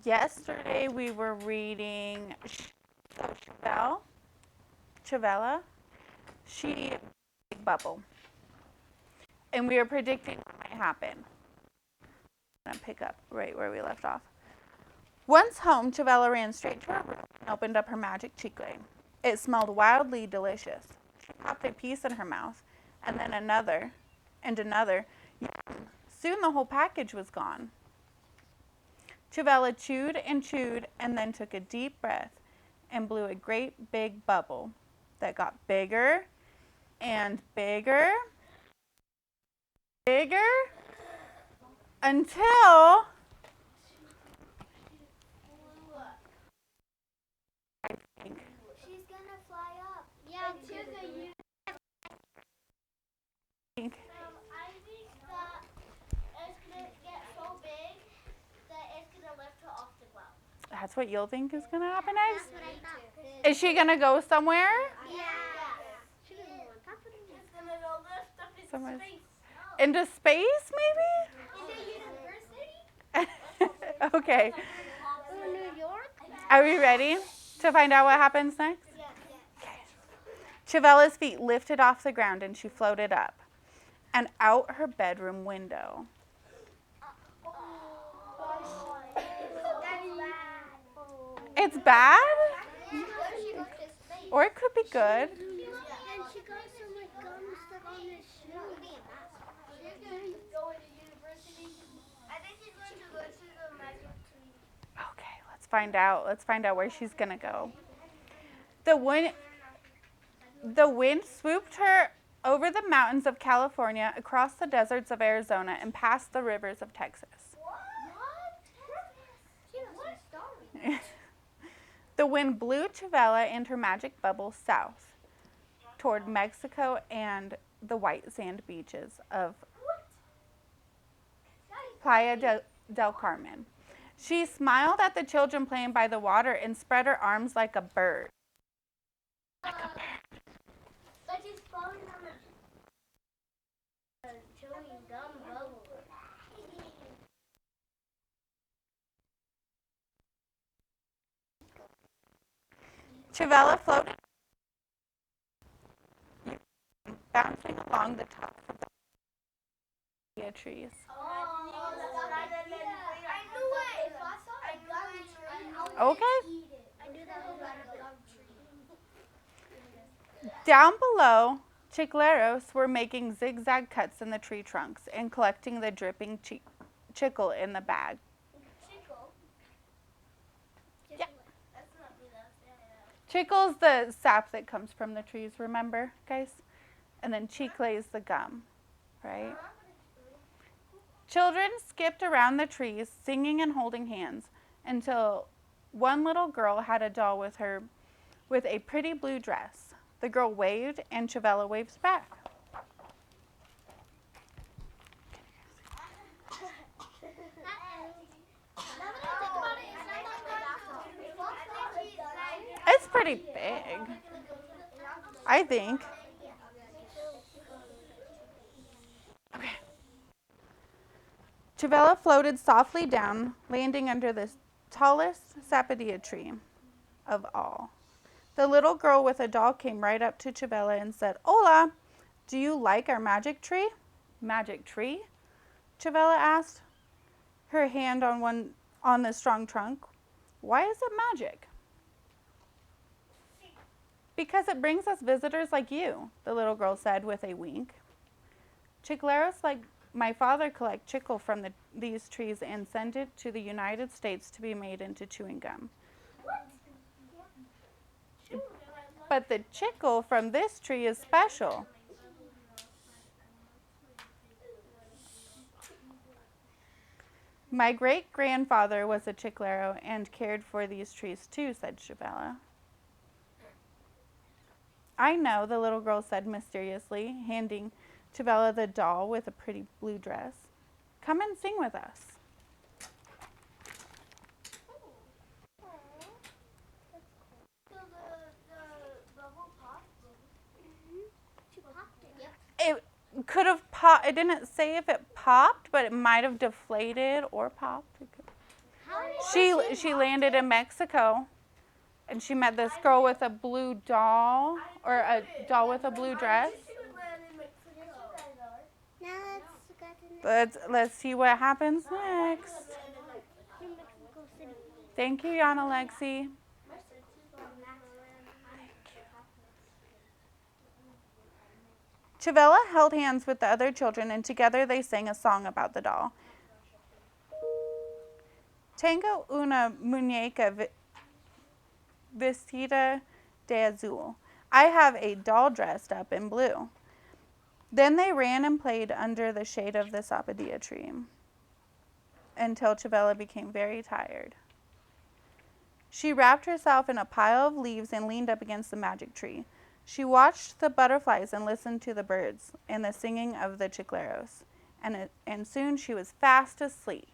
Yesterday we were reading Chavela. She big bubble, and we were predicting what might happen. I'm gonna pick up right where we left off. Once home, Chavela ran straight to her room and opened up her magic chicle. It smelled wildly delicious. She popped a piece in her mouth, and then another, and another. Soon the whole package was gone. Chavela chewed and chewed, and then took a deep breath and blew a great big bubble that got bigger and bigger, bigger, until I think She's gonna fly up. Yeah, to the universe. I think I think that it's gonna get so big that it's gonna lift her off the ground. that's what you'll think is gonna happen next. That's what I thought. Is she gonna go somewhere? Yeah. She's gonna go on top of the She's gonna go lift up into Somewhere. space. Into space, maybe? In the university? Okay. New York? Are we ready to find out what happens next? Yeah. Okay. Chavela's feet lifted off the ground and she floated up and out her bedroom window. It's bad? Or it could be good. And she got some gum stuck on her shoe. She's going to go into university. I think she's going to go to the magic tree. Okay, let's find out. Let's find out where she's going to go. The wind swooped her over the mountains of California, across the deserts of Arizona, and past the rivers of Texas. The wind blew Chavela and her magic bubble south toward Mexico and the white sand beaches of Playa del Carmen. She smiled at the children playing by the water and spread her arms like a bird. Like she's falling on a chewing gum bubble. Chavela floated, bouncing along the tops of the trees. Okay. Down below, chicleros were making zigzag cuts in the tree trunks and collecting the dripping chicle in the bag. Yeah. Chickle's the sap that comes from the trees, remember, guys? And then chicle is the gum, right? Children skipped around the trees, singing and holding hands, until one little girl had a doll with her with a pretty blue dress. The girl waved, and Chavela waves back. It's pretty big, I think. Okay. Chavela floated softly down, landing under the tallest sapodilla tree of all. The little girl with a doll came right up to Chavela and said, "Hola, do you like our magic tree?" "Magic tree?" Chavela asked, her hand on the strong trunk. "Why is it magic?" "Because it brings us visitors like you," the little girl said with a wink. "Chicleros like my father collect chicle from these trees and send it to the United States to be made into chewing gum. But the chicle from this tree is special." "My great-grandfather was a chiclero and cared for these trees too," said Chavela. "I know," the little girl said mysteriously, handing Chavela the doll with a pretty blue dress. "Come and sing with us." It could have popped. It didn't say if it popped, but it might have deflated or popped. She landed in Mexico, and she met this girl with a blue doll, or a doll with a blue dress. Now let's go to next. Let's see what happens next. Mexico City. Thank you, Yana Lexi. Chavela held hands with the other children, and together they sang a song about the doll. Tengo una muñeca vestida de azul. I have a doll dressed up in blue. Then they ran and played under the shade of the sapodilla tree until Chavela became very tired. She wrapped herself in a pile of leaves and leaned up against the magic tree. She watched the butterflies and listened to the birds and the singing of the chicleros, and soon she was fast asleep.